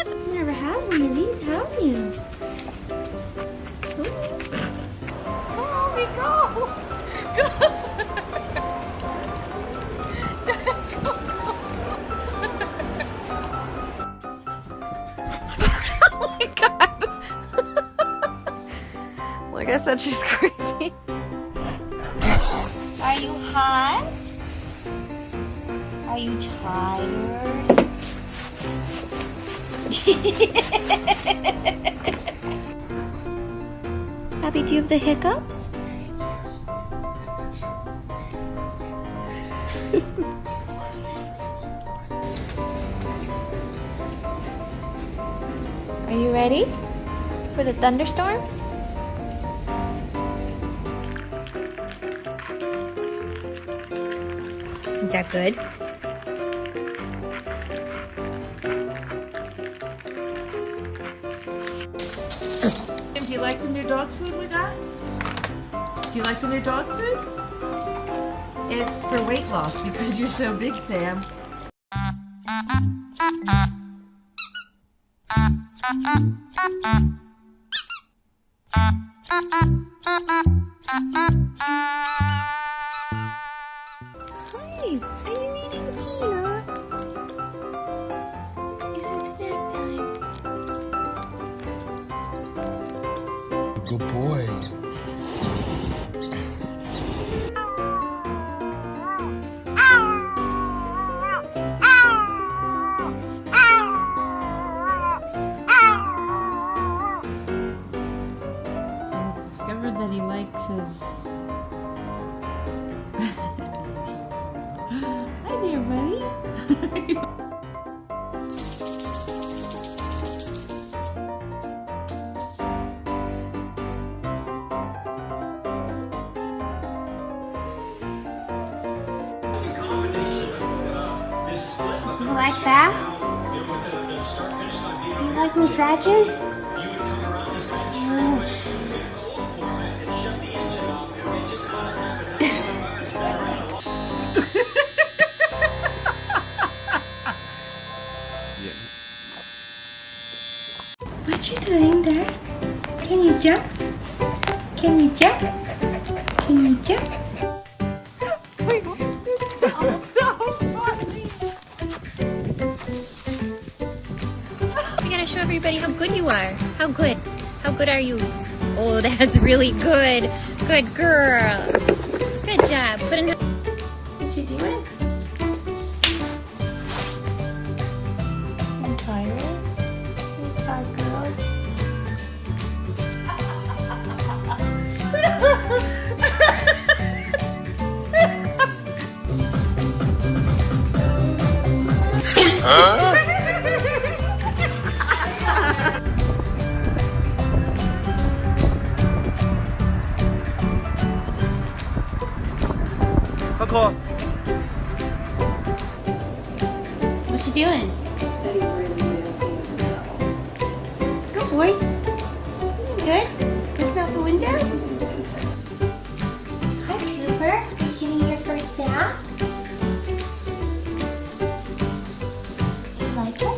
You've never had one of these, have you? Oh, we go! Go! Oh my god! Like I said, she's crazy. Are you hot? Are you tired? Abby, do you have the hiccups? Are you ready for the thunderstorm? Is that good? Do you like the new dog food we got? Do you like the new dog food? It's for weight loss because you're so big, Sam. Hi, are you eating peanut? Is it snack time? Good boy. He's discovered that he likes his... Hi there, buddy. You like that? You like massages? What you doing there? Can you jump? Can you jump? Can you jump? You gotta show everybody how good you are. How good? How good are you? Oh, that's really good. Good girl. Good job. Put in her. What's she doing? I'm tired. You tired girl. Coco. What's she doing? Good boy. Good. Looking out the window. Hi, Cooper. Are you getting your first bath? Do you like it?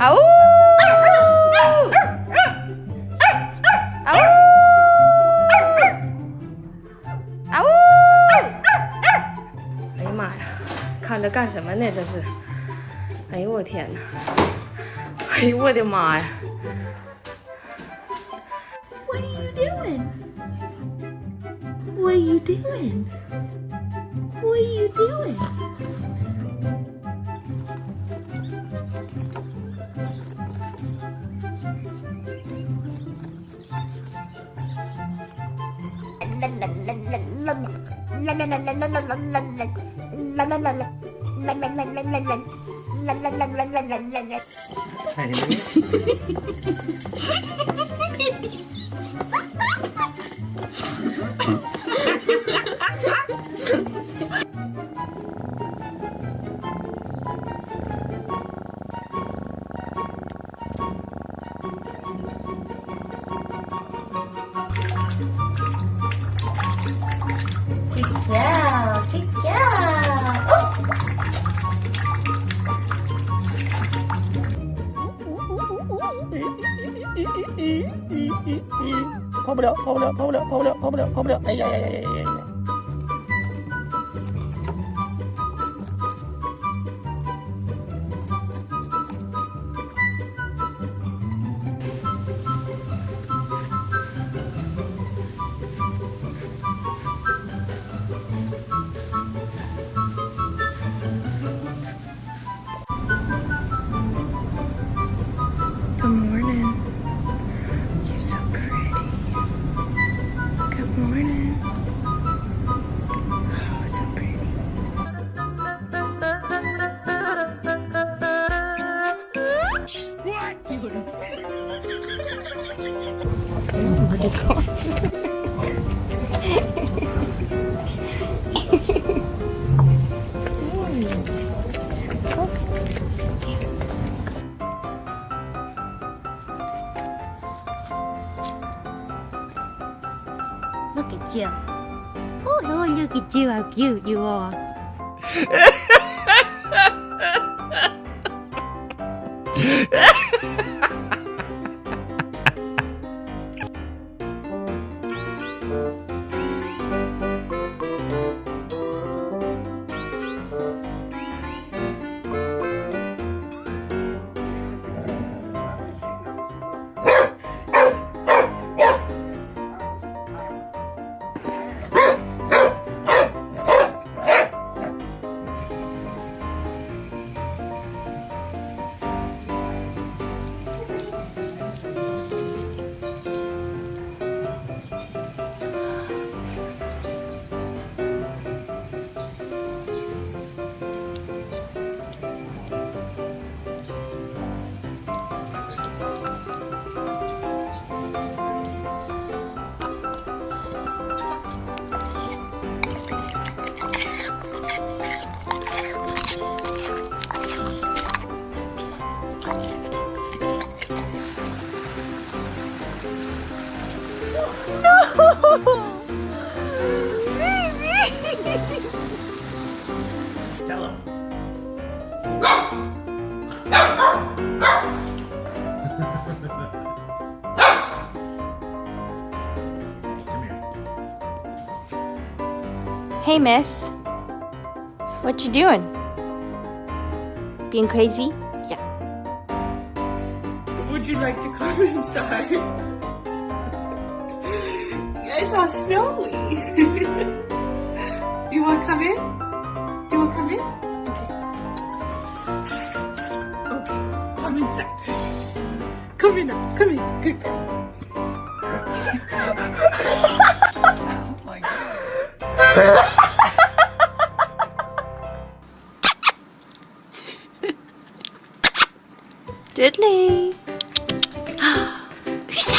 Ow! Ow! Ow! 哎呀妈呀，看着干什么呢？这是！哎呦我天哪！哎呦我的妈呀！ What are you doing? What are you doing? What are you doing? Yeah, good job. Oh. 跑不了，跑不了，跑不了，跑不了，跑不了，跑不了！哎呀呀呀呀呀呀！ Good morning. You're so pretty. Good morning. Oh, so pretty. Look at you. Oh, look at you, how cute you are. Tell him. Come here. Hey, miss. What you doing? Being crazy? Yeah. Would you like to come inside? It's all snowy. You want to come in? Do you want to come in? Okay. Okay. Come inside. Come in now. Come in. Good girl. Diddley. Lisa.